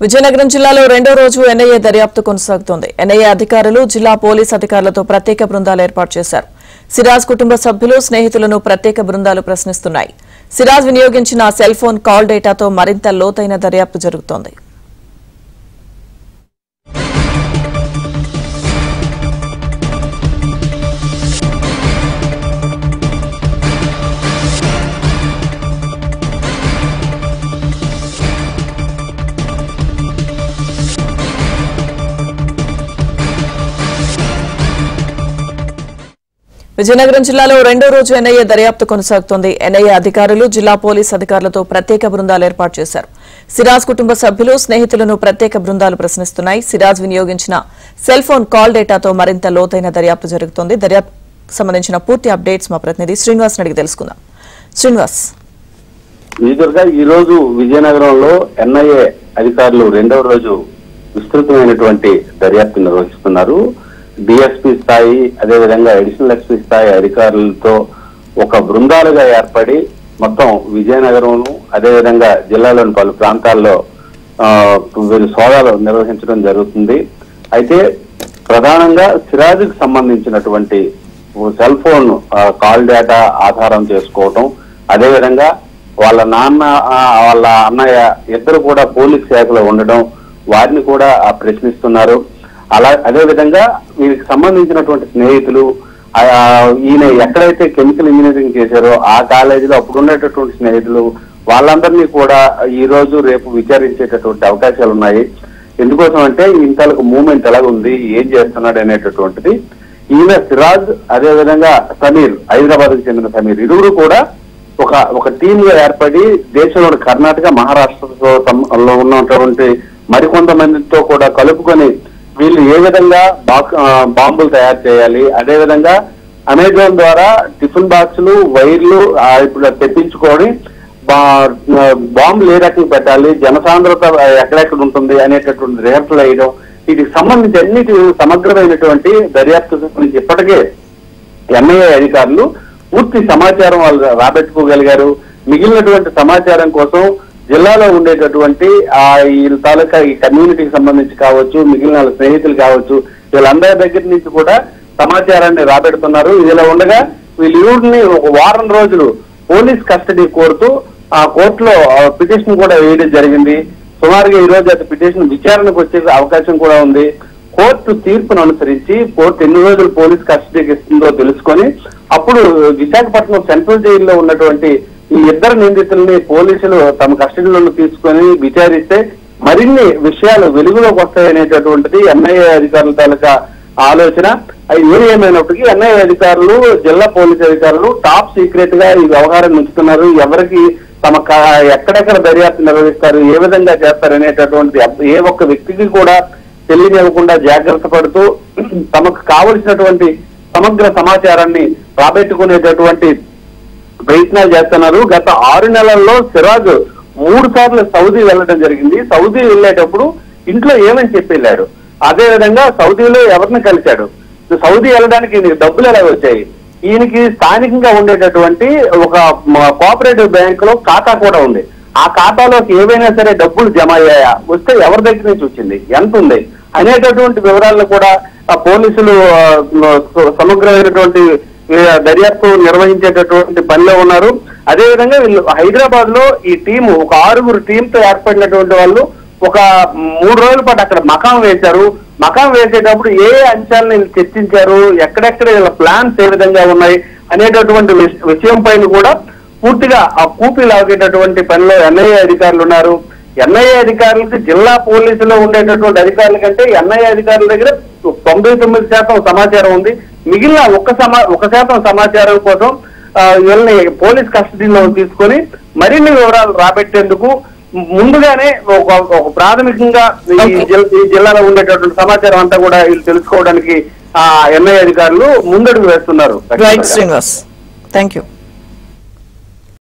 విజయనగరం జిల్లాలో రెండో రోజు ఎన్ఐఏ దర్యాప్తు కొనసాగుతోంది. ఎన్ఐఏ అధికారులు జిల్లా పోలీస్ అధికారులతో ప్రత్యేక బృందాలు ఏర్పాటు చేశారు. సిరాజ్ కుటుంబ సభ్యులు స్నేహితులను ప్రత్యేక బృందాలు ప్రశ్నిస్తున్నాయి. సిరాజ్ వినియోగించిన సెల్ ఫోన్ కాల్ డేటాతో మరింత లోతైన దర్యాప్తు జరుగుతోంది. విజయనగరం జిల్లాలో రెండో రోజు ఎన్ఐఏ దర్యాప్తు కొనసాగుతోంది. ఎన్ఐఏ అధికారులు జిల్లా పోలీస్ అధికారులతో ప్రత్యేక బృందాలు ఏర్పాటు చేశారు. సిరాజ్ కుటుంబ సభ్యులు స్నేహితులను ప్రత్యేక బృందాలు ప్రశ్నిస్తున్నాయి. సిరాజ్ వినియోగించిన సెల్ ఫోన్ కాల్ డేటాతో మరింత లోతైన దర్యాప్తు జరుగుతోంది. దర్యాప్తు సంబంధించిన పూర్తి అప్డేట్స్ మా ప్రతినిధి శ్రీనివాస్ అడిగి తెలుసుకుందాం. శ్రీనివాస్, ఈ రోజు విజయనగరంలో ఎన్ఐఏ అధికారులు రెండవ రోజు విస్తృతమైనటువంటి దర్యాప్తు నిర్వహిస్తున్నారు. డిఎస్పీ స్థాయి అదేవిధంగా అడిషనల్ ఎస్పీ స్థాయి అధికారులతో ఒక బృందాలుగా ఏర్పడి మొత్తం విజయనగరం అదేవిధంగా జిల్లాలోని పలు ప్రాంతాల్లో వీరు సోదాలు నిర్వహించడం జరుగుతుంది. అయితే ప్రధానంగా సిరాజ్కి సంబంధించినటువంటి సెల్ ఫోన్ కాల్ డేటా ఆధారం చేసుకోవటం, అదేవిధంగా వాళ్ళ నాన్న వాళ్ళ అన్నయ్య ఇద్దరు కూడా పోలీస్ శాఖలో ఉండడం, వారిని కూడా ప్రశ్నిస్తున్నారు. అదేవిధంగా వీరికి సంబంధించినటువంటి స్నేహితులు, ఈయన ఎక్కడైతే కెమికల్ ఇంజనీరింగ్ చేశారో ఆ కాలేజీలో అప్పుడు ఉండేటటువంటి స్నేహితులు, వాళ్ళందరినీ కూడా ఈ రోజు రేపు విచారించేటటువంటి అవకాశాలు ఉన్నాయి. ఎందుకోసం అంటే ఇంతలకు మూవ్మెంట్ ఎలాగుంది, ఏం చేస్తున్నాడు అనేటటువంటిది. ఈయన సిరాజ్ అదేవిధంగా సమీర్, హైదరాబాద్ కు చెందిన సమీర్, ఇరువురు కూడా ఒక టీమ్ గా ఏర్పడి దేశంలోని కర్ణాటక, మహారాష్ట్రలో ఉన్నటువంటి మరికొంతమందితో కూడా కలుపుకొని వీళ్ళు ఏ విధంగా బాంబులు తయారు చేయాలి, అదేవిధంగా అమెజాన్ ద్వారా టిఫిన్ బాక్సులు, వైర్లు ఇప్పుడు తెప్పించుకొని బాంబులు ఏ రకంగా పెట్టాలి, జనసాంద్రత ఎక్కడెక్కడ ఉంటుంది అనేటటువంటి రిహర్సల్ వేయడం, వీటికి సంబంధించి అన్నిటి సమగ్రమైనటువంటి దర్యాప్తు గురించి ఇప్పటికే ఎన్ఐఏ అధికారులు పూర్తి సమాచారం వాళ్ళు రాబెట్టుకోగలిగారు. మిగిలినటువంటి సమాచారం కోసం జిల్లాలో ఉండేటటువంటి ఈ తాలూకా ఈ కమ్యూనిటీకి సంబంధించి కావచ్చు, మిగిలిన స్నేహితులు కావచ్చు, వీళ్ళందరి దగ్గర నుంచి కూడా సమాచారాన్ని రాబెడుతున్నారు. ఇదిలా ఉండగా వీళ్ళని ఒక వారం రోజులు పోలీస్ కస్టడీ కోరుతూ ఆ కోర్టులో పిటిషన్ కూడా వేయడం జరిగింది. సుమారుగా ఈ రోజు అది పిటిషన్ విచారణకు వచ్చే అవకాశం కూడా ఉంది. కోర్టు తీర్పును అనుసరించి కోర్టు ఎన్ని రోజులు పోలీస్ కస్టడీకి ఇస్తుందో తెలుసుకొని అప్పుడు విశాఖపట్నం సెంట్రల్ జైల్లో ఉన్నటువంటి ఈ ఇద్దరు నిందితుల్ని పోలీసులు తమ కస్టడీలో తీసుకొని విచారిస్తే మరిన్ని విషయాలు వెలుగులోకి వస్తాయనేటటువంటిది ఎన్ఐఏ అధికారుల తాలూకా ఆలోచన. ఏమైనప్పటికీ ఎన్ఐఏ అధికారులు, జిల్లా పోలీసు అధికారులు టాప్ సీక్రెట్ గా ఈ వ్యవహారం ఉంచుతున్నారు. ఎవరికి తమ ఎక్కడెక్కడ దర్యాప్తు నిర్వహిస్తారు, ఏ విధంగా చేస్తారు అనేటటువంటిది ఏ ఒక్క వ్యక్తికి కూడా తెలియనివ్వకుండా జాగ్రత్త పడుతూ తమకు కావలసినటువంటి సమగ్ర సమాచారాన్ని రాబెట్టుకునేటటువంటి ప్రయత్నాలు చేస్తున్నారు. గత 6 నెలల్లో సిరాజ్ 3 సార్లు సౌదీ వెళ్ళడం జరిగింది. సౌదీ వెళ్ళేటప్పుడు ఇంట్లో ఏమని చెప్పి వెళ్ళాడు, అదేవిధంగా సౌదీలో ఎవరిని కలిశాడు, సౌదీ వెళ్ళడానికి ఈయనకి డబ్బులు ఎలా వచ్చాయి, ఈయనకి స్థానికంగా ఉండేటటువంటి ఒక కోఆపరేటివ్ బ్యాంక్ లో ఖాతా కూడా ఉంది. ఆ ఖాతాలోకి ఏవైనా సరే డబ్బులు జమ అయ్యాయా, వస్తే ఎవరి దగ్గర నుంచి వచ్చింది, ఎంత ఉంది అనేటటువంటి వివరాలను కూడా పోలీసులు సమగ్రమైనటువంటి దర్యాప్తు నిర్వహించేటటువంటి పనిలో ఉన్నారు. అదేవిధంగా వీళ్ళు హైదరాబాద్ లో ఈ టీము ఒక 6గురు టీంతో ఏర్పడినటువంటి వాళ్ళు ఒక 3 రోజుల పాటు అక్కడ మకాం వేశారు. మకాం వేసేటప్పుడు ఏ అంశాలను వీళ్ళు చర్చించారు, ఎక్కడెక్కడ వీళ్ళ ప్లాన్స్ ఏ విధంగా ఉన్నాయి అనేటటువంటి విషయం పైన కూడా పూర్తిగా ఆ కూపీ లాగేటటువంటి పనిలో ఎన్ఐఏ అధికారులు ఉన్నారు. ఎన్ఐఏ అధికారులకి జిల్లా పోలీసులో ఉండేటటువంటి అధికారుల కంటే ఎన్ఐఏ అధికారుల దగ్గర 99% సమాచారం ఉంది. మిగిలిన 1% సమాచారం కోసం వీళ్ళని పోలీస్ కస్టడీలో తీసుకొని మరిన్ని వివరాలు రాబెట్టేందుకు ముందుగానే ఒక ప్రాథమికంగా ఈ జిల్లాలో ఉండేటటువంటి సమాచారం అంతా కూడా వీళ్ళు తెలుసుకోవడానికి ఎన్ఐఏ అధికారులు ముందడుగు వేస్తున్నారు. Srinivas, thank you.